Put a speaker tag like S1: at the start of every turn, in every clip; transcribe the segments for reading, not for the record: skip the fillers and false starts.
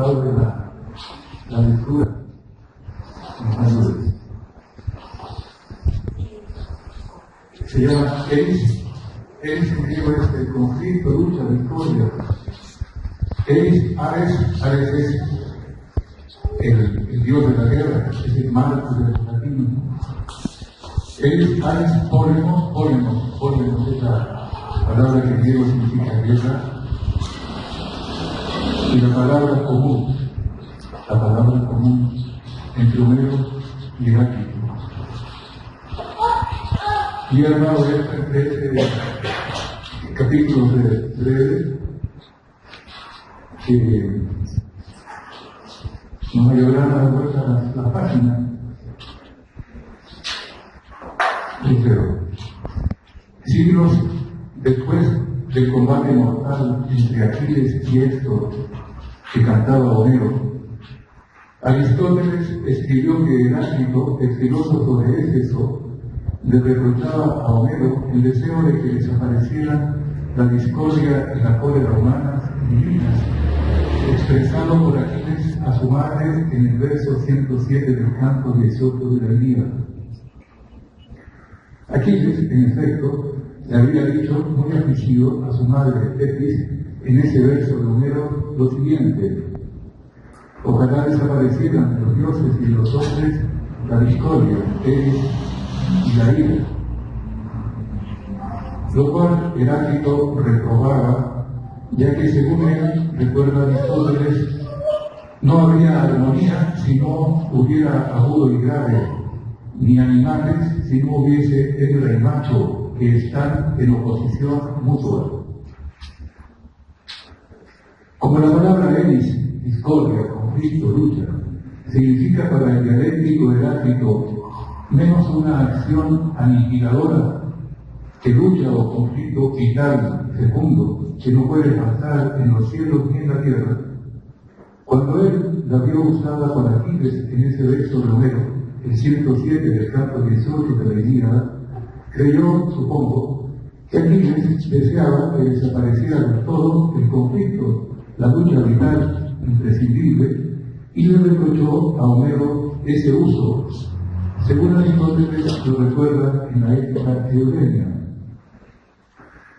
S1: aplaude la lectura. Se llama Eris en griego es el conflicto, lucha, victoria. Eris, Ares es el dios de la guerra, es el Marcos de los latinos. Eris, Ares, Polemos es la palabra que en griego significa guerra. Y la palabra común entre Homero y Heráclito. Y he hablado de este capítulo breve que nos ayudarán a dar vuelta a la página. Pero siglos después del combate mortal entre Aquiles y Héctor que cantaba Homero, Aristóteles escribió que Heráclito, el filósofo de Éfeso, le reprochaba a Homero el deseo de que desapareciera la discordia y la cólera humanas y divinas, expresado por Aquiles a su madre en el verso 107 del canto 18 de la Ilíada. Aquiles, en efecto, le había dicho, muy afligido, a su madre Tetis, en ese verso de Homero, lo siguiente: ojalá desaparecieran de los dioses y de los hombres la discordia, y la ira. Lo cual Heráclito reprobaba, ya que según él, recuerda Aristóteles, no habría armonía si no hubiera agudo y grave, ni animales si no hubiese hembra y macho que están en oposición mutua. Como la palabra eris, discordia, conflicto, lucha, significa para el dialéctico Heráclito menos una acción aniquiladora que lucha o conflicto vital, fecundo, que no puede pasar en los cielos ni en la tierra. Cuando él la vio usada por Aquiles en ese verso de Homero, el 107 del canto 18 de la Ilíada, creyó, supongo, que Aquiles deseaba que desapareciera del todo el conflicto, la lucha vital imprescindible, y le reprochó a Homero ese uso, según Aristóteles lo recuerda en la Ética Eudemia.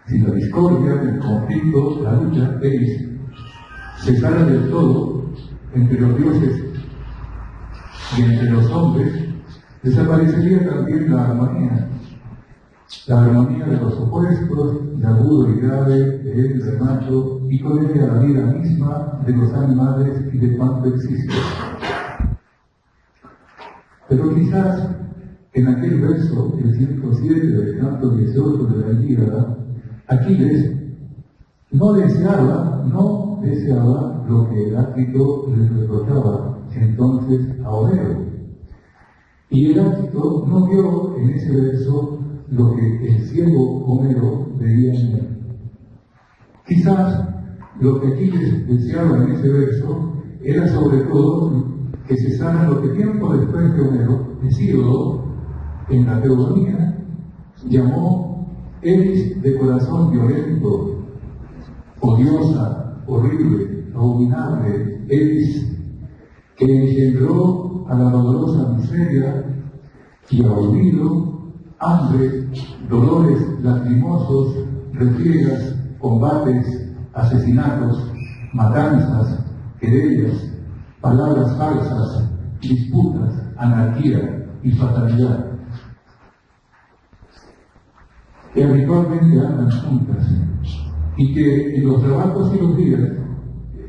S1: Si la discordia, el conflicto, la lucha, cesara del todo entre los dioses y entre los hombres, desaparecería también la armonía de los opuestos, de agudo y grave, de él, de macho, y con ella la vida misma de los animales y de cuanto existe. Pero quizás en aquel verso, el 107 del canto 18 de la Ilíada, Aquiles no deseaba lo que Heráclito le reprochaba entonces a Homero. Y Heráclito no vio en ese verso lo que el ciego Homero veía en él. Quizás lo que Aquiles deseaba en ese verso era sobre todo que cesara lo que tiempo después de Homero, Hesíodo, en la Teogonía, llamó eris de corazón violento, odiosa, horrible, abominable, eris que engendró a la dolorosa miseria y a olvido, hambre, dolores lacrimosos, refriegas, combates, asesinatos, matanzas, querellas, palabras falsas, disputas, anarquía y fatalidad, que habitualmente andan juntas, y que en los trabajos y los días,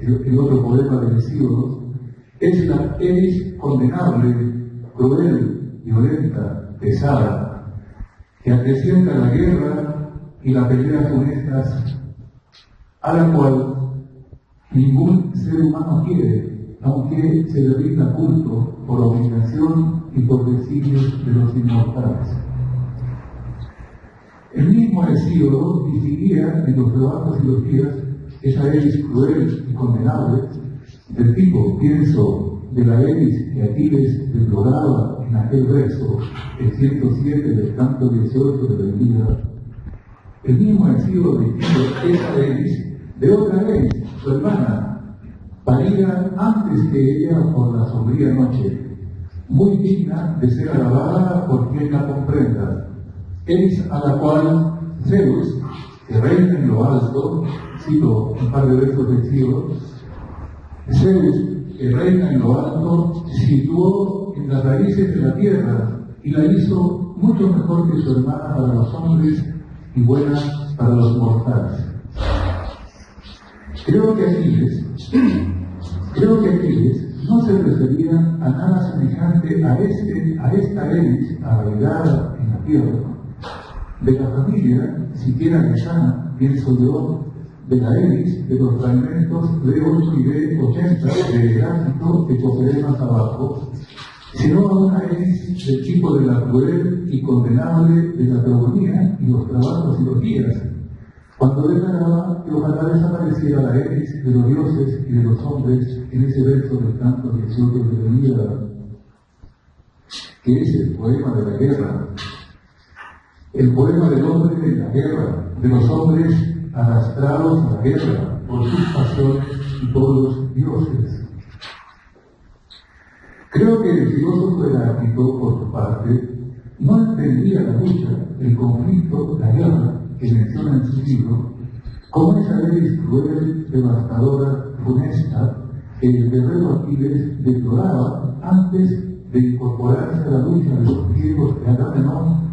S1: el otro poema de Hesíodo, es la eris condenable, cruel, violenta, pesada, que acrecienta la guerra y la pelea funestas, a la cual ningún ser humano quiere, aunque se le rinda culto por obligación y por designios de los inmortales. El mismo Hesíodo distinguía en los trabajos y los días esa eris cruel y condenable, del tipo, pienso, de la eris que Aquiles deploraba en aquel verso, el 107 del canto 18 de la Ilíada. El mismo Hesíodo distingue esa eris de otra eris, su hermana, paría antes que ella por la sombría noche, muy digna de ser alabada por quien la comprenda. Es a la cual Zeus, que reina en lo alto, cito un par de versos del cielo, Zeus, que reina en lo alto, situó en las raíces de la tierra y la hizo mucho mejor que su hermana para los hombres y buena para los mortales. Creo que Aquiles no se refería a nada semejante a esta Eris arraigada en la tierra. De la familia, siquiera lejana, pienso yo, de la Eris, de los fragmentos B8 y B80 de Heráclito que cogeré más abajo, sino a una Eris del tipo de la cruel y condenable de la teogonía y los trabajos y los días, cuando declaraba que ojalá desapareciera la Eris de los dioses y de los hombres en ese verso del canto 18 de la Ilíada, que es el poema de la guerra, el poema del hombre en la guerra, de los hombres arrastrados a la guerra por sus pasiones y por los dioses. Creo que el filósofo Heráclito, por su parte, no entendía la lucha, el conflicto, la guerra que menciona en su libro, como esa Eris cruel, devastadora, funesta, que el guerrero Aquiles deploraba antes de incorporarse a la lucha de los griegos de Agamenón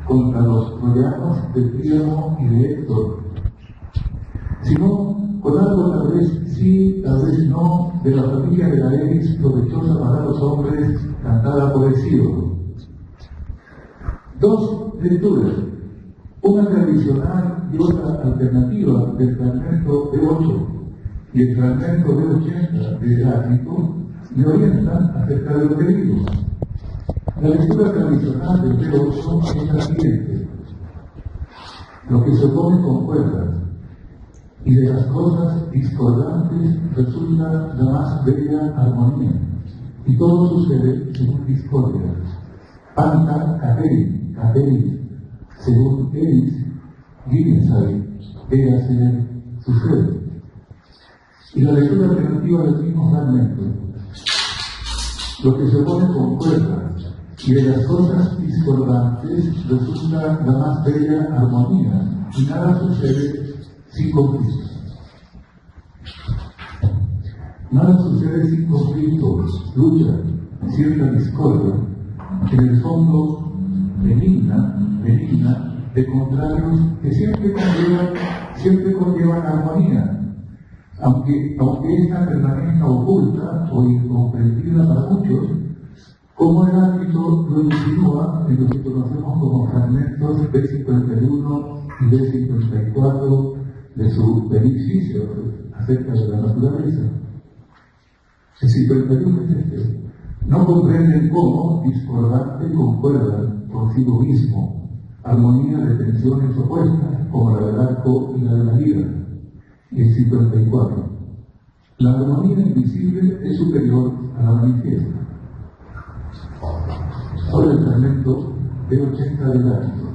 S1: contra los troyanos de Príamo y de Héctor, sino con algo tal vez sí, tal vez no, de la familia de la Eris provechosa para los hombres, cantada por Hesíodo. Dos lecturas, una tradicional y otra alternativa del fragmento B8 y el fragmento B80 de Heráclito, me orientan acerca de lo que digo. La lectura tradicional del B8 es la siguiente: lo que se opone concuerda, y de las cosas discordantes resulta la más bella armonía, y todo sucede según discordia. Panta Cateri, según Eris, Gimesai, véase, sucede. Y la lectura alternativa del mismo fragmento: lo que se opone concuerda, y de las cosas discordantes resulta la más bella armonía, y nada sucede sin conflicto. Nada sucede sin conflictos, lucha, cierta discordia, en el fondo benigna, de contrarios que siempre conllevan armonía, aunque esta permanezca oculta o incomprendida para muchos, como Heráclito lo insinúa en lo que conocemos como fragmentos B51 y B54 de su Beneficio acerca de la naturaleza. El 51 es este: no comprenden cómo discordante concuerdan consigo mismo, armonía de tensiones opuestas, como la del arco y la de la vida. Y el 54: la armonía invisible es superior a la manifiesta. Ahora el fragmento B80 del Heráclito: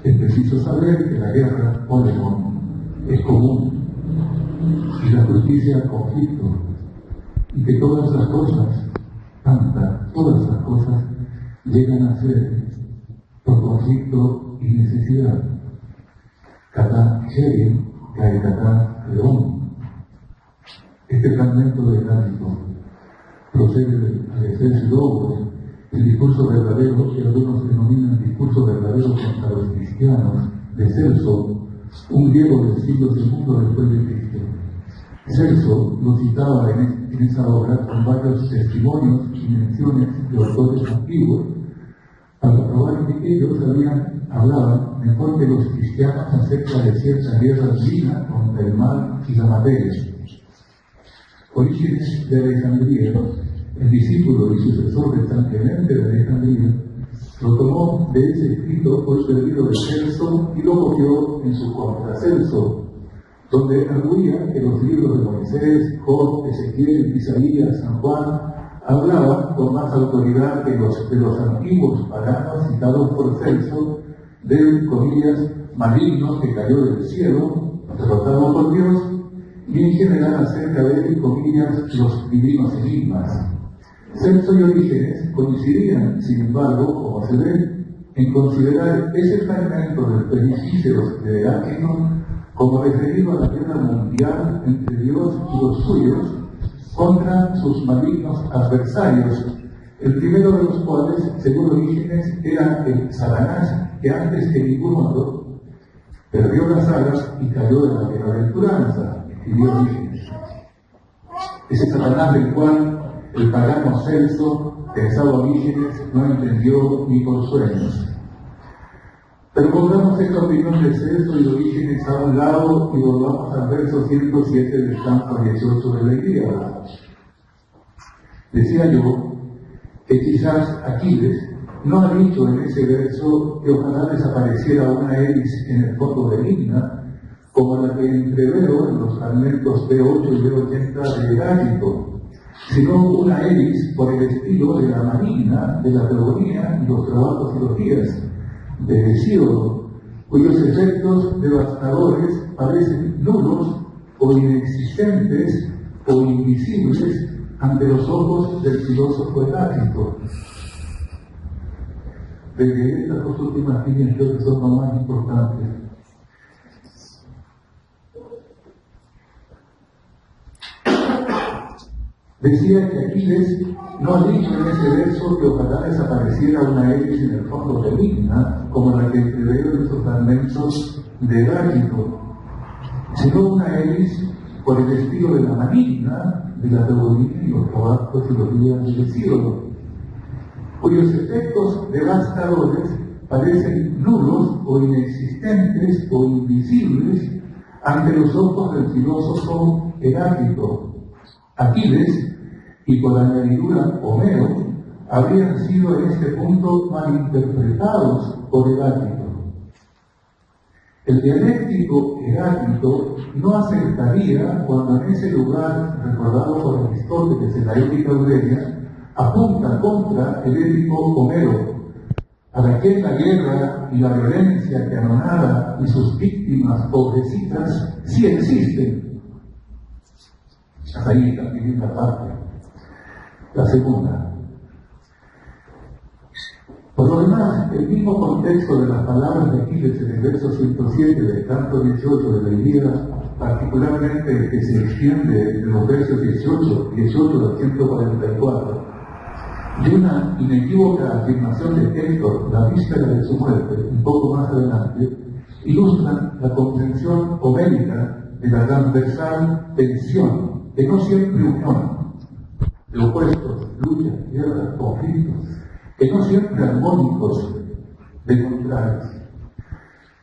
S1: es preciso saber que la guerra, polemón, es común, y la justicia, conflicto, y que todas las cosas, todas las cosas, llegan a ser por conflicto y necesidad. Catá Sherin, Catá León. Este fragmento de Heráclito procede de Efesios 2, el discurso verdadero, que algunos denominan discurso verdadero contra los cristianos, de Celso, un griego del siglo II después de Cristo. Celso lo citaba en esa obra con varios testimonios y menciones de autores antiguos para probar que ellos hablaban mejor que los cristianos acerca de cierta guerra divina contra el mal y la materia. Orígenes de Alejandría, el discípulo y sucesor de San Clemente de Alejandría, lo tomó de ese escrito hoy perdido de Celso y lo cogió en su Contracelso, donde arguía que los libros de Moisés, Job, Ezequiel, Isaías, San Juan hablaban con más autoridad que los de los antiguos paganos citados por Celso, del, comillas, maligno que cayó del cielo, derrotado por Dios, y en general acerca de, comillas, los divinos enigmas. Celso y Orígenes coincidían, sin embargo, como se ve, en considerar ese fragmento del Pericíceros de Heráclito como referido a la guerra mundial entre Dios y los suyos contra sus malignos adversarios, el primero de los cuales, según Orígenes, era el Satanás, que antes que ningún otro perdió las alas y cayó de la bienaventuranza, escribió Orígenes. Ese Satanás del cual el pagano Celso, pensaba Orígenes, no entendió ni por sueños. Pero pongamos esta opinión de Celso y de Orígenes a un lado y volvamos al verso 107 del canto 18 de la Ilíada. Decía yo que quizás Aquiles no ha dicho en ese verso que ojalá desapareciera una hélice en el fondo del himna, como la que entreveo en los fragmentos B8 y B80 de Heráclito, sino una hélice por el estilo de la marina, de la teogonía y los trabajos y los días de Hesíodo, cuyos efectos devastadores parecen nulos o inexistentes o invisibles ante los ojos del filósofo Heráclito. Desde estas dos últimas líneas creo que son las más importantes. Decía que Aquiles no ha dicho en ese verso que ojalá desapareciera una hélice en el fondo del himna, como la que entreveo en estos fragmentos de Heráclito, sino una hélice por el estilo de la marina, de la teogonía y los trabajos y los días de Hesíodo, cuyos efectos devastadores parecen nulos o inexistentes o invisibles ante los ojos del filósofo Heráclito. Aquiles, y por añadidura Homero, habrían sido en este punto malinterpretados por Heráclito. El dialéctico Heráclito no acertaría cuando en ese lugar, recordado por Aristóteles en la Ética Aurelia, apunta contra el épico Homero, para que la guerra y la violencia canonada y sus víctimas pobrecitas sí existen. Hasta ahí la primera parte. La segunda. Por lo demás, el mismo contexto de las palabras de Aquiles en el verso 107 del canto 18 de la Ilíada, particularmente el que se extiende de los versos 18 al 144, y una inequívoca afirmación de Héctor la víspera de su muerte, un poco más adelante, ilustran la comprensión homérica de la transversal tensión, que no siempre unión, de opuestos, luchas, guerras, conflictos, que no siempre armónicos, de contrarios.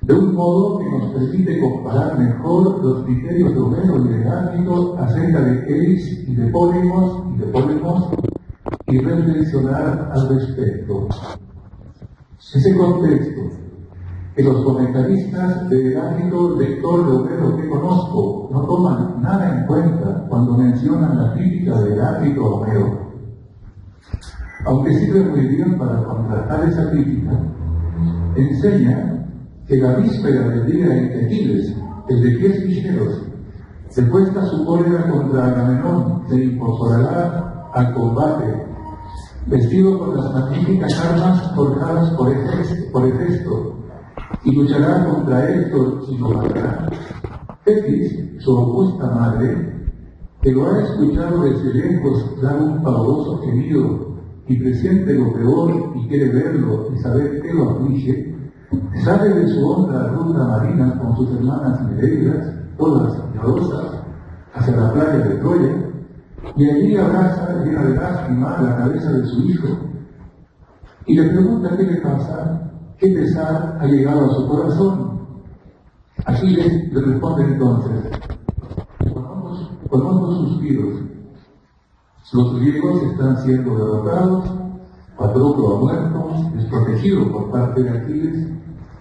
S1: De un modo que nos permite comparar mejor los criterios de Homero y de Heráclito acerca de Elis y de Polemos y reflexionar al respecto. Ese contexto que los comentaristas de Heráclito, lector de Homero que conozco, no toman nada en cuenta cuando mencionan la crítica de Heráclito a Homero. Aunque sirve muy bien para contrastar esa crítica, enseña que la víspera del día en que Aquiles, el de pies ligeros, se puesta su cólera contra Agamenón, se incorporará al combate, vestido con las magníficas armas forjadas por Hefesto, y luchará contra Héctor y lo matará. Tetis, su augusta madre, que lo ha escuchado desde lejos dar un pavoroso gemido y presiente lo peor y quiere verlo y saber qué lo aflige, sale de su honda ruta marina con sus hermanas Nereidas, todas llorosas, hacia la playa de Troya, y allí abraza, llena de lástima, la cabeza de su hijo, y le pregunta qué le pasa, qué pesar ha llegado a su corazón. Aquiles le responde entonces, con hondos suspiros, los griegos están siendo derrotados, Patroclo ha muerto, desprotegido por parte de Aquiles,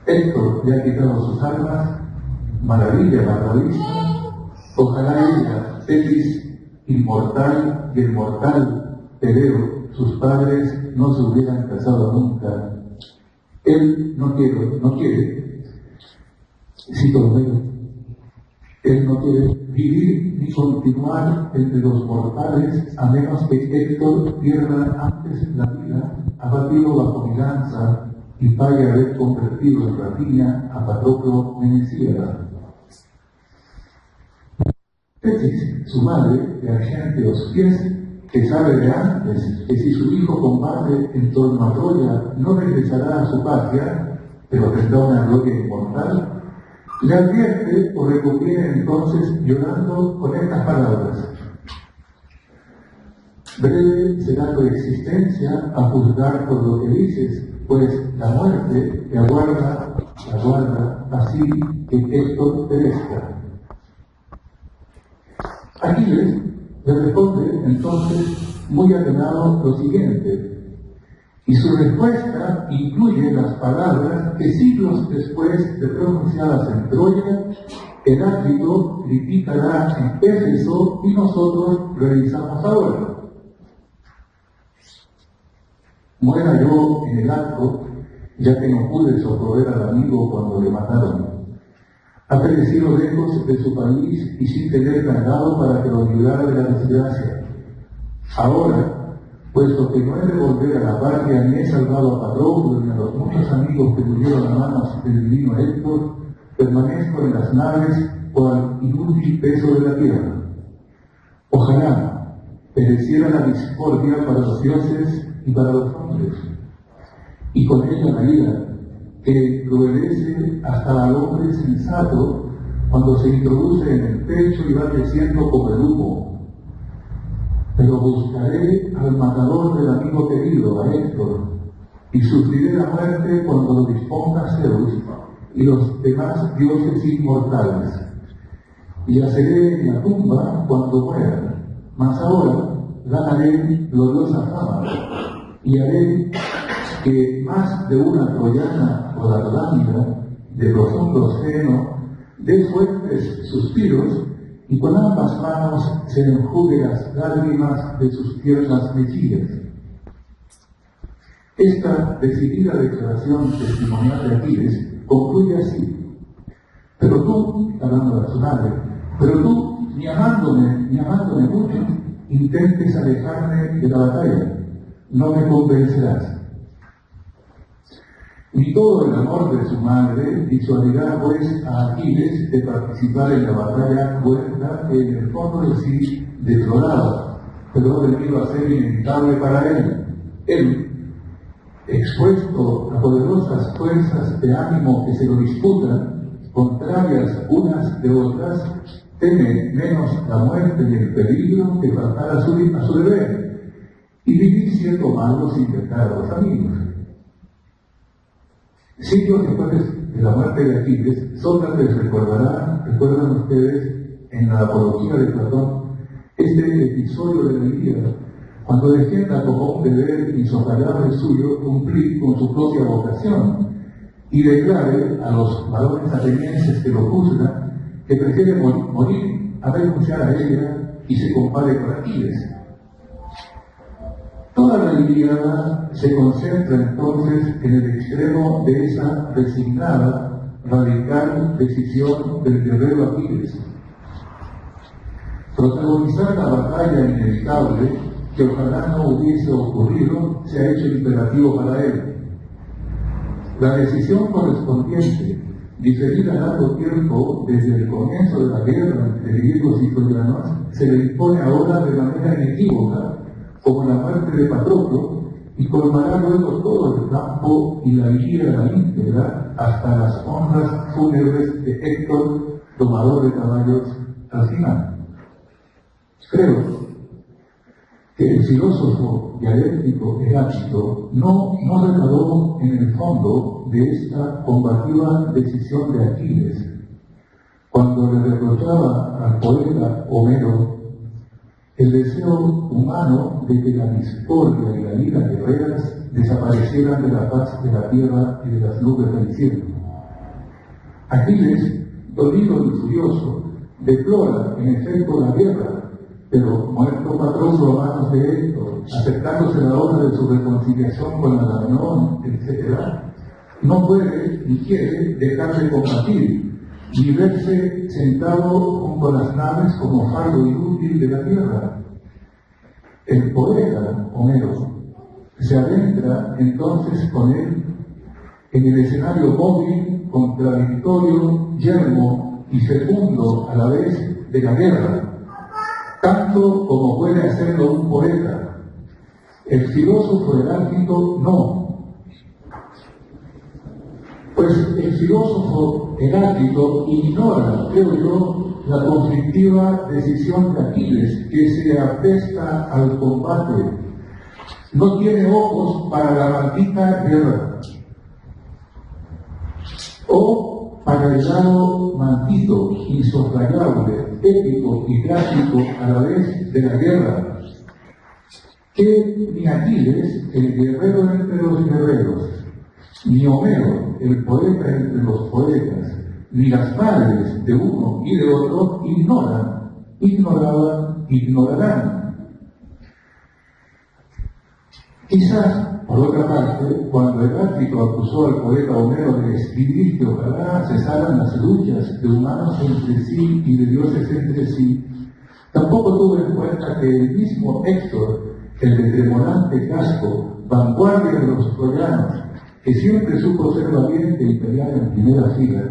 S1: Héctor le ha quitado sus armas, maravilla la vista, ojalá ella, Tetis, inmortal y el mortal Peleo, sus padres no se hubieran casado nunca. Él no quiere, cito Homero, él no quiere vivir ni continuar entre los mortales, a menos que Héctor pierda antes la vida, abatido bajo mi lanza, y pague haber convertido en rapiña a Patroclo Menecíada. Tetis, su madre, de Argénteos pies, que sabe de antes que si su hijo combate en torno a Troya, no regresará a su patria, pero tendrá una gloria inmortal, le advierte o le conviene entonces llorando con estas palabras: breve será tu existencia a juzgar por lo que dices, pues la muerte te aguarda, así que Héctor perezca. Aquiles le responde entonces muy atenado lo siguiente, y su respuesta incluye las palabras que siglos después de pronunciadas en Troya, Heráclito criticará en Éfeso y nosotros realizamos ahora. Muera yo en el acto, ya que no pude socorrer al amigo cuando le mataron. Ha perecido lejos de su país y sin tener ganado para que lo librara de la desgracia. Ahora, puesto que no he de volver a la patria ni he salvado a Patroclo ni a los muchos amigos que murieron a manos del divino Héctor, permanezco en las naves por el inútil peso de la tierra. Ojalá pereciera la discordia para los dioses y para los hombres, y con ella la ira, que obedece hasta al hombre sensato cuando se introduce en el pecho y va creciendo como el humo. Pero buscaré al matador del amigo querido, a Héctor, y sufriré la muerte cuando lo disponga Zeus y los demás dioses inmortales. Y yaceré en la tumba cuando muera, mas ahora ganaré gloriosa fama, y haré que más de una troyana o dardámida de profundo seno dé fuertes suspiros y con ambas manos se enjugue las lágrimas de sus tiernas mejillas. Esta decidida declaración testimonial de Aquiles concluye así: pero tú, hablando de su madre, pero tú, ni amándome mucho, intentes alejarme de la batalla, no me convencerás. Ni todo el amor de su madre disuadirá pues a Aquiles de participar en la batalla muerta que en el fondo de sí deploraba, pero ha venido a ser inevitable para él. Él, expuesto a poderosas fuerzas de ánimo que se lo disputan, contrarias unas de otras, teme menos la muerte y el peligro que faltar a su deber, y vivir siendo malos sin dejar a los amigos. Siglos después de la muerte de Aquiles, Sócrates recuerdan ustedes en la Apología de Platón, este episodio de la Ilíada, cuando defienda como un deber insoslayable suyo cumplir con su propia vocación y declare a los varones atenienses que lo juzgan que prefiere morir a renunciar a ella y se compare con Aquiles. Toda la Ilíada se concentra entonces en el extremo de esa resignada, radical decisión del guerrero Aquiles. Protagonizar la batalla inevitable, que ojalá no hubiese ocurrido, se ha hecho imperativo para él. La decisión correspondiente, diferida largo tiempo desde el comienzo de la guerra entre griegos y troyanos, se le impone ahora de manera inequívoca, como la muerte de Patroclo, y colmará luego todo el campo y la Ilíada íntegra hasta las honras fúnebres de Héctor, domador de caballos, al final. Creo que el filósofo dialéctico Heráclito no reparó en el fondo de esta combativa decisión de Aquiles, cuando le reprochaba al poeta Homero el deseo humano de que la discordia y la ira guerreras desaparecieran de la faz de la tierra y de las nubes del cielo. Aquiles, dolido y furioso, deplora en efecto la guerra, pero muerto Patroclo a manos de Héctor, acercándose la hora de su reconciliación con Agamenón, etc., no puede ni quiere dejar de combatir, ni verse sentado junto a las naves como fardo inútil de la tierra. El poeta Homero se adentra entonces con él en el escenario móvil, contradictorio, yermo y fecundo a la vez de la guerra, tanto como puede hacerlo un poeta. El filósofo heráclito no. Pues el filósofo heráclito ignora, creo yo, la conflictiva decisión de Aquiles, que se apresta al combate. No tiene ojos para la maldita guerra, o para el lado maldito, insoslayable, épico y trágico a la vez de la guerra, que ni Aquiles, el guerrero entre los guerreros, ni Homero, el poeta entre los poetas, ni las madres de uno y de otro ignoran, ignoraban, ignorarán. Quizás, por otra parte, cuando Heráclito acusó al poeta Homero de escribir que ojalá cesaran las luchas de humanos entre sí y de dioses entre sí, tampoco tuvo en cuenta que el mismo Héctor, el de tremolante casco, vanguardia de los troyanos, que siempre supo ser valiente y pelear en primera fila,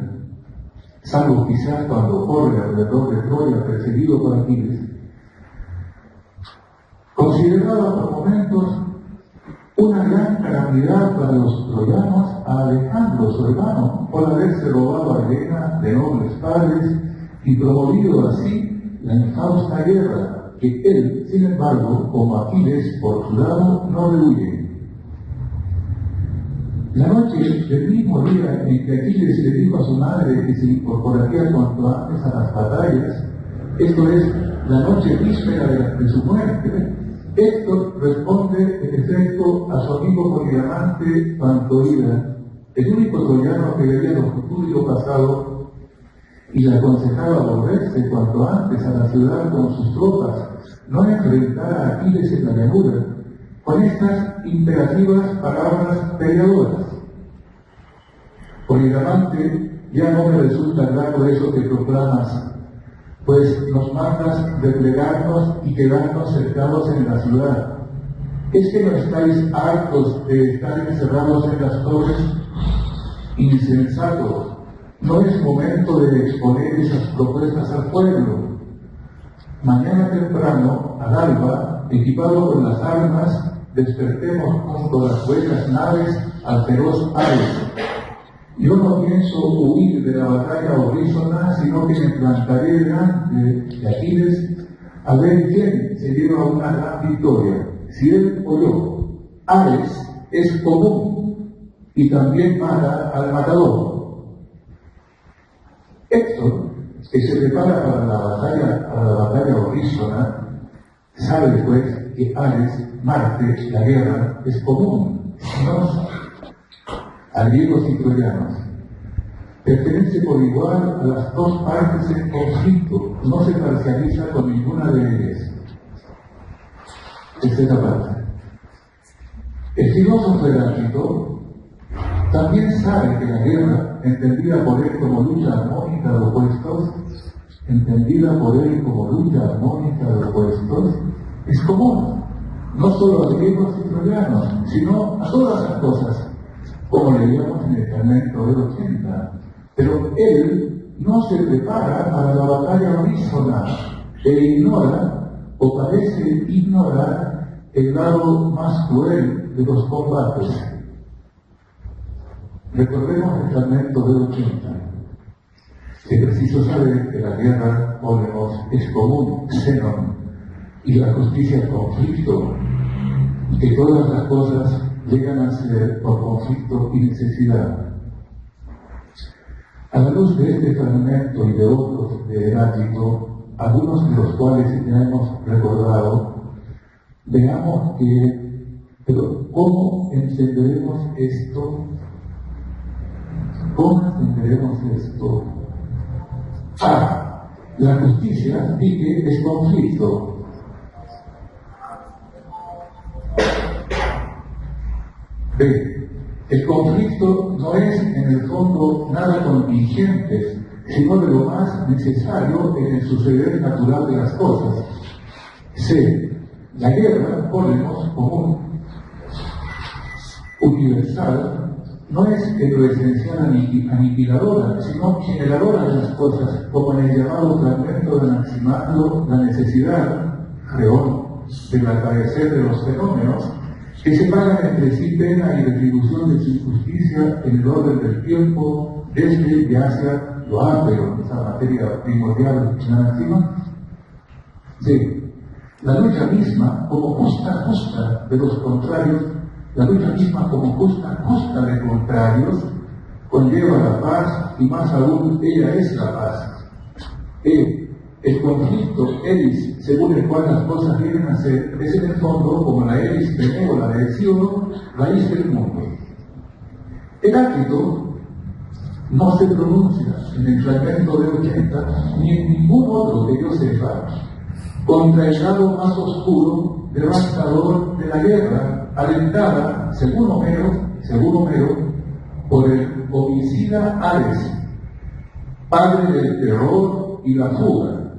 S1: salvo quizás cuando corre alrededor de Troya perseguido por Aquiles, consideraba por momentos una gran calamidad para los troyanos a Alejandro, su hermano, por haberse robado a Helena de nobles padres y promovido así la infausta guerra, que él, sin embargo, como Aquiles, por su lado, no rehuye. La noche del mismo día en que Aquiles le dijo a su madre que se incorporaría cuanto antes a las batallas, esto es, la noche víspera de su muerte, Héctor responde en efecto a su amigo Poliamante Pantoida, el único troyano que veía lo futuro y lo pasado, y le aconsejaba volverse cuanto antes a la ciudad con sus tropas, no enfrentar a Aquiles en la llanura, con estas imperativas palabras peleadoras. Poliamante, ya no me resulta claro eso que proclamas, pues nos mandas replegarnos y quedarnos cercados en la ciudad. ¿Es que no estáis hartos de estar encerrados en las torres? Insensatos, no es momento de exponer esas propuestas al pueblo. Mañana temprano, al alba, equipado con las armas, despertemos junto a las buenas naves al feroz Ares. Yo no pienso huir de la batalla horrísona, sino que me plantaré delante de Aquiles a ver quién se lleva una gran victoria, si él o yo. Ares es común y también mata al matador. Héctor, que se prepara para la batalla horrísona, sabe pues que Ares, Marte, la guerra, es común, no a griegos y troyanos. Pertenece por igual a las dos partes en conflicto, no se parcializa con ninguna de ellas. Tercera parte. El filósofo Heráclito también sabe que la guerra, entendida por él como lucha armónica de opuestos, es común, no solo a griegos y troyanos, sino a todas las cosas, como leíamos en el fragmento del 80. Pero él no se prepara para la batalla horrísona e ignora, o parece ignorar, el lado más cruel de los combates. Recordemos el fragmento del 80. Es preciso saber que la guerra, ponemos, es común, Zenón, y la justicia es conflicto, y que todas las cosas llegan a ser por conflicto y necesidad. A la luz de este fragmento y de otros de Heráclito, algunos de los cuales ya hemos recordado, veamos pero ¿cómo entenderemos esto? ¿Cómo entenderemos esto? A. La justicia dice es conflicto. B. El conflicto no es en el fondo nada contingente, sino de lo más necesario en el suceder natural de las cosas. C. La guerra, ponemos como universal, no es en lo esencial aniquiladora, sino generadora de las cosas, como en el llamado fragmento de Anaximandro, la necesidad, Creón, del acaecer de los fenómenos, que separan entre sí pena y retribución de su injusticia en el orden del tiempo, desde y hacia lo ápero, esa materia primordial en Anaximandro. Sí. La lucha misma, como justa de los contrarios, la lucha misma como justa de contrarios, conlleva la paz y más aún ella es la paz. El conflicto eris, según el cual las cosas vienen a ser, es en el fondo como la eris benévola de Hesíodo, raíz del mundo. Heráclito no se pronuncia en el fragmento de 80 ni en ningún otro que yo sepa contra el lado más oscuro, devastador de la guerra, alentada, según Homero, por el homicida Ares, padre del terror y la fuga,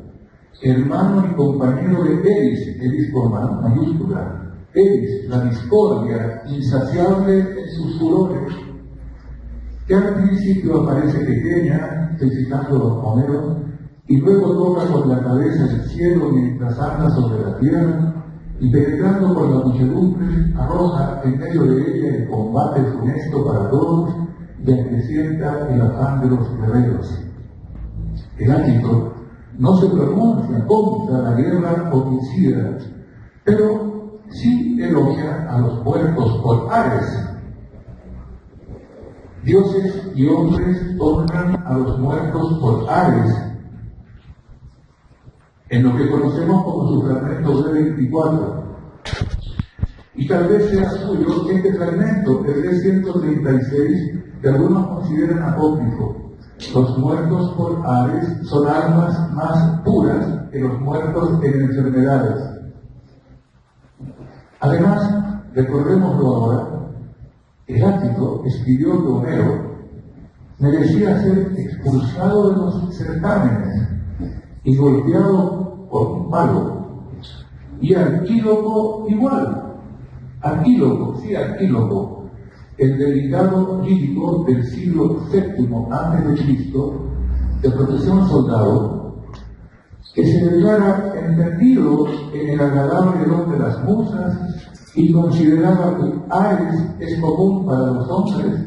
S1: hermano y compañero de Eris con mayúscula, Eris, la discordia insaciable en sus furores, que al principio aparece pequeña, estoy citando Homero, y luego toca con la cabeza el cielo mientras anda sobre la tierra, y penetrando por la muchedumbre, arroja en medio de ella el combate funesto para todos y acrecienta el afán de los guerreros. Heráclito no se pronuncia contra la guerra homicida, pero sí elogia a los muertos por Ares. Dioses y hombres honran a los muertos por Ares, en lo que conocemos como su fragmento de 24. Y tal vez sea suyo este fragmento, el de 136, que algunos consideran apócrifo. Los muertos por Ares son almas más puras que los muertos en enfermedades. Además, recordémoslo ahora, Heráclito escribió que Homero merecía ser expulsado de los certámenes y golpeado por un palo. Y Arquíloco igual. Arquíloco, el delicado lírico del siglo VII a.C., de profesión soldado, que se declara entendido en el agradable don de las musas y consideraba que Ares es común para los hombres,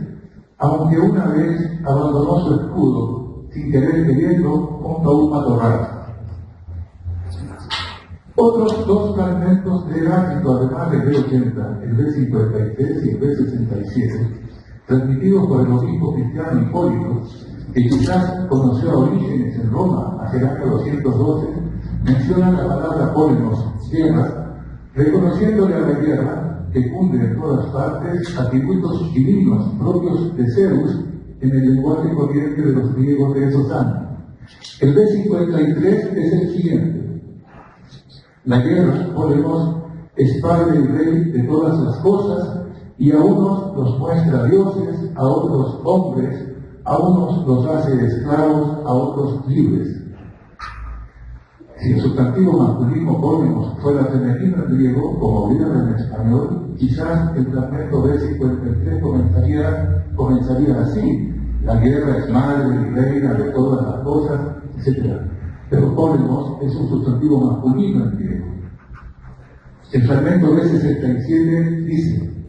S1: aunque una vez abandonó su escudo, sin querer queriendo, junto a un matorral. Otros dos fragmentos de Heráclito, además del B80, el B53 y el B67, transmitidos por el obispo cristiano Hipólito, que quizás conoció a Orígenes en Roma hacia el año 212, mencionan la palabra pólenos, guerra, reconociéndole a la guerra, que cunde en todas partes, atributos divinos propios de Zeus en el lenguaje corriente de los griegos de esos años. El B53 es el siguiente. La guerra, ponemos, es padre y rey de todas las cosas, y a unos los muestra dioses, a otros hombres, a unos los hace esclavos, a otros libres. Si el sustantivo masculino ponemos fuera femenino en griego, como guerra en español, quizás el fragmento B53 comenzaría así: la guerra es madre y reina de todas las cosas, etc. Pero ponemos es un sustantivo masculino en griego. El fragmento B67 dice: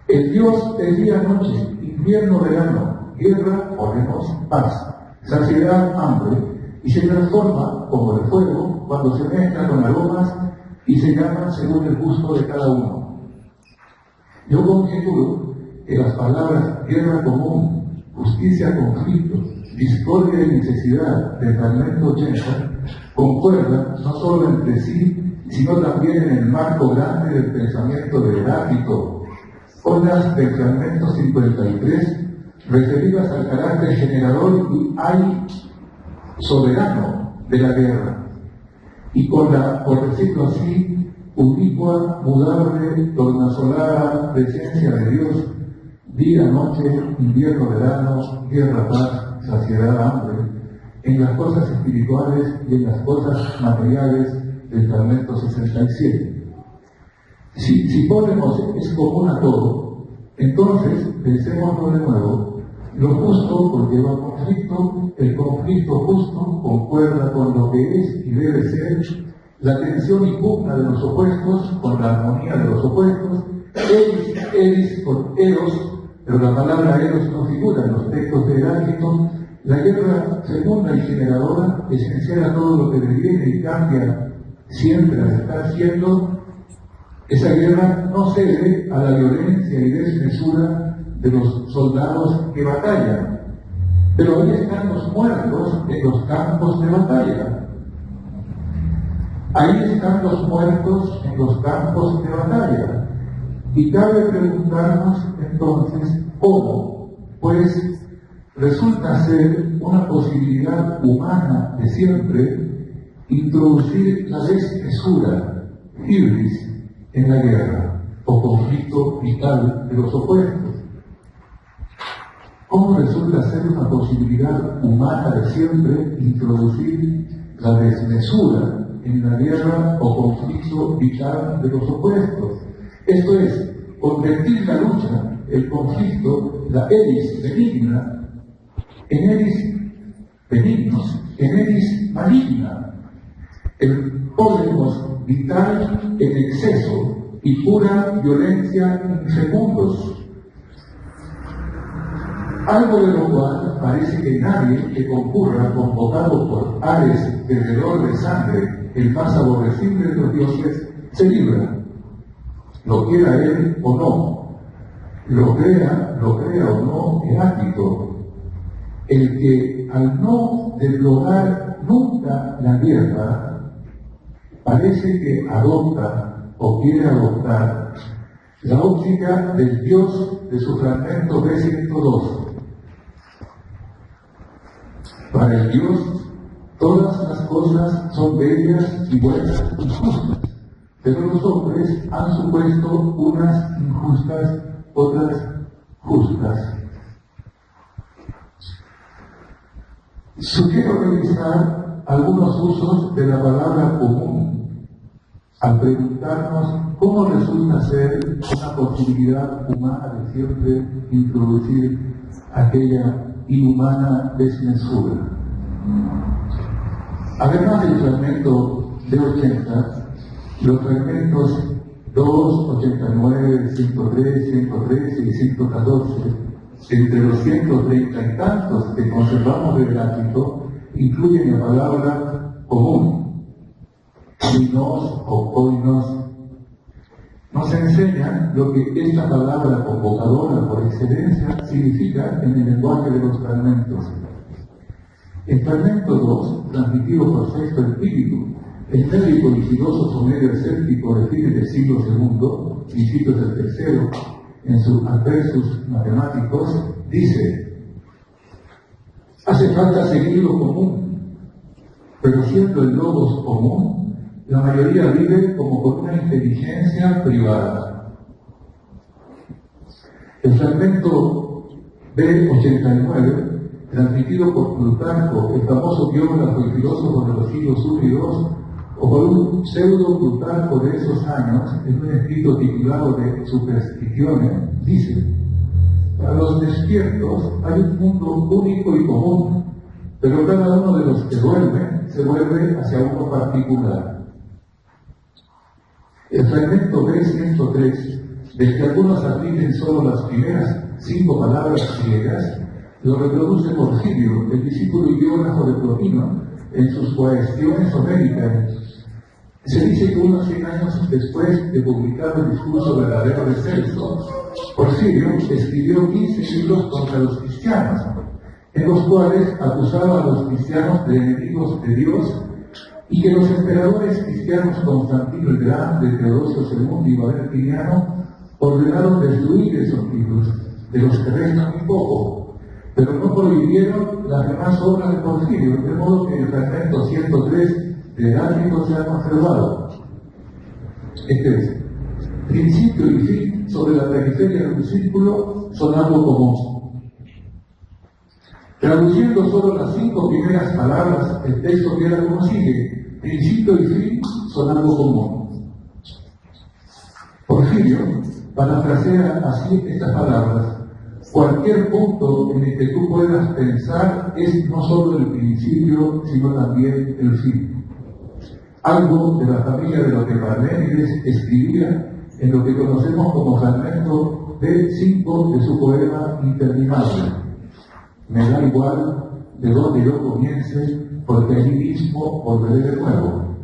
S1: el Dios es día-noche, invierno-verano, guerra, ponemos paz, saciedad, hambre, y se transforma como el fuego cuando se mezcla con aromas y se llama según el gusto de cada uno. Yo conjeturo que las palabras guerra común, justicia, conflicto, discordia y necesidad del fragmento 80 concuerdan no solo entre sí, sino también en el marco grande del pensamiento de Heráclito, con las del fragmento 53, referidas al carácter generador y soberano de la guerra, y con la, por decirlo así, ubicua, mudable, tornasolada presencia de Dios, día, noche, invierno, verano, guerra, paz, saciedad, hambre, en las cosas espirituales y en las cosas materiales del fragmento 67. Si ponemos es común a todo, entonces pensémoslo de nuevo. Lo justo conlleva conflicto, el conflicto justo concuerda con lo que es y debe ser, la tensión y pugna de los opuestos con la armonía de los opuestos, eris con eros, pero la palabra eros no figura en los textos de Heráclito. La guerra fecunda y generadora, esencial a todo lo que deviene y cambia siempre al estar siendo. Esa guerra no cede a la violencia y desmesura de los soldados que batallan, pero ahí están los muertos en los campos de batalla. Ahí están los muertos en los campos de batalla. Y cabe preguntarnos entonces cómo, pues resulta ser una posibilidad humana de siempre introducir la desmesura, hibris, en la guerra o conflicto vital de los opuestos. ¿Cómo resulta ser una posibilidad humana de siempre introducir la desmesura en la guerra o conflicto vital de los opuestos? Esto es, convertir la lucha, el conflicto, la eris benigna, en eris benignos, en eris maligna, el polemos vital en exceso y pura violencia en segundos. Algo de lo cual parece que nadie que concurra convocado por Ares, bebedor de sangre, el más aborrecible de los dioses, se libra, lo quiera él o no, lo crea o no Heráclito, el que al no desplorar nunca la guerra, parece que adopta o quiere adoptar la óptica del Dios de su fragmento B102. Para el Dios, todas las cosas son bellas y buenas y justas, pero los hombres han supuesto unas injustas, otras justas. Sugiero revisar algunos usos de la palabra común al preguntarnos cómo resulta ser una posibilidad humana de siempre introducir aquella inhumana desmesura. Además del fragmento de 80, los fragmentos 2, 89, 103, 113 y 114, entre los 130 y tantos que conservamos de Heráclito, incluyen la palabra común, koinos o koinos. Nos enseñan lo que esta palabra convocadora por excelencia significa en el lenguaje de los fragmentos. El fragmento 2, transmitido por Sexto Espíritu, el médico y filósofo medio escéptico de fines del siglo II, principios del tercero, en sus adversus matemáticos, dice: hace falta seguir lo común, pero siendo el logos común, la mayoría vive como con una inteligencia privada. El fragmento B89, transmitido por Plutarco, el famoso biógrafo y filósofo de los siglos I y II, o por un pseudo Plutarco de esos años, en un escrito titulado de Supersticiones, dice: para los despiertos hay un mundo único y común, pero cada uno de los que duermen se vuelve hacia uno particular. El fragmento B103, del que algunos admiten solo las primeras 5 palabras griegas, lo reproduce Porfirio, el discípulo y biógrafo de Plotino, en sus Cuestiones Homéricas. Se dice que unos 100 años después de publicar el discurso verdadero de Celso, Porfirio escribió 15 libros contra los cristianos, en los cuales acusaba a los cristianos de enemigos de Dios, y que los emperadores cristianos Constantino el Grande, Teodosio II y Valentiniano ordenaron destruir esos libros, de los que restan muy poco, pero no prohibieron las demás obras de Porfirio, de modo que el fragmento 103 de Heráclito se ha conservado. Este es: principio y fin sobre la periferia de un círculo son algo común. Traduciendo solo las 5 primeras palabras, el texto queda como sigue: principio y fin son algo común. Porfirio parafrasea así estas palabras: cualquier punto en el que tú puedas pensar es no solo el principio, sino también el fin. Algo de la familia de lo que Parménides escribía en lo que conocemos como fragmento B5 de su poema Interminable. Me da igual de dónde yo comience, porque allí mismo volveré de nuevo.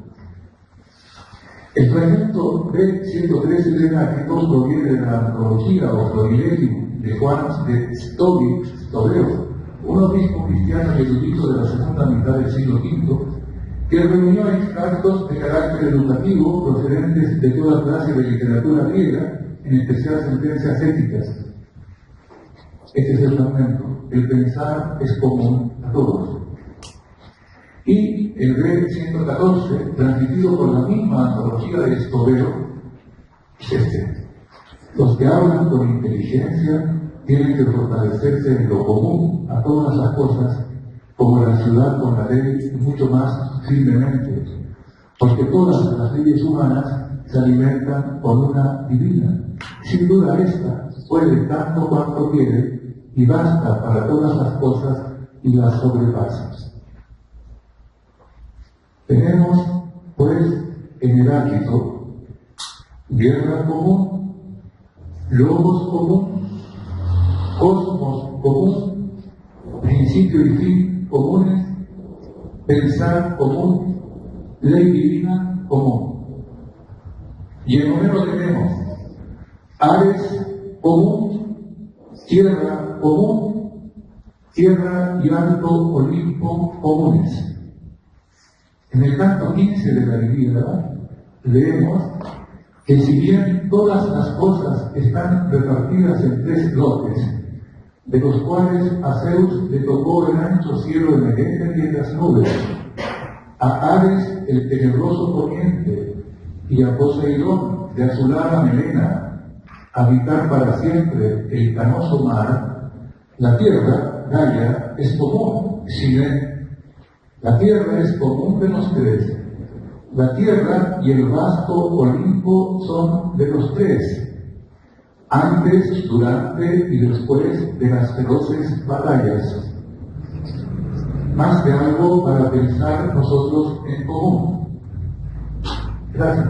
S1: El fragmento B113 de Heráclito proviene de la antología o Florilegium de Juan de Stobeo, un obispo cristiano y erudito de la segunda mitad del siglo V, que reunió extractos de carácter educativo procedentes de toda clase de literatura griega, en especial sentencias éticas. Este es el fragmento: el pensar es común a todos. Y el B114, transmitido por la misma antología de Stobeo, es este: los que hablan con inteligencia tienen que fortalecerse en lo común a todas las cosas, como la ciudad con la ley, y mucho más firmemente, porque todas las leyes humanas se alimentan con una divina. Sin duda esta puede tanto cuanto quiere y basta para todas las cosas y las sobrepasa. Tenemos, pues, en Heráclito, guerra común, logos común, cosmos común, principio y fin comunes, pensar común, ley divina común. Y en Homero tenemos Ares común, tierra común, tierra y alto Olimpo comunes. En el canto 15 de la Ilíada leemos que si bien todas las cosas están repartidas en 3 lotes, de los cuales a Zeus le tocó el ancho cielo de Éter y en las nubes, a Ares el tenebroso poniente, y a Poseidón de azulada melena, habitar para siempre el canoso mar, la tierra, Gaia, es común, la tierra es común de los 3. La tierra y el vasto Olimpo son de los 3. Antes, durante y después de las feroces batallas. Más de algo para pensar nosotros en común. Gracias.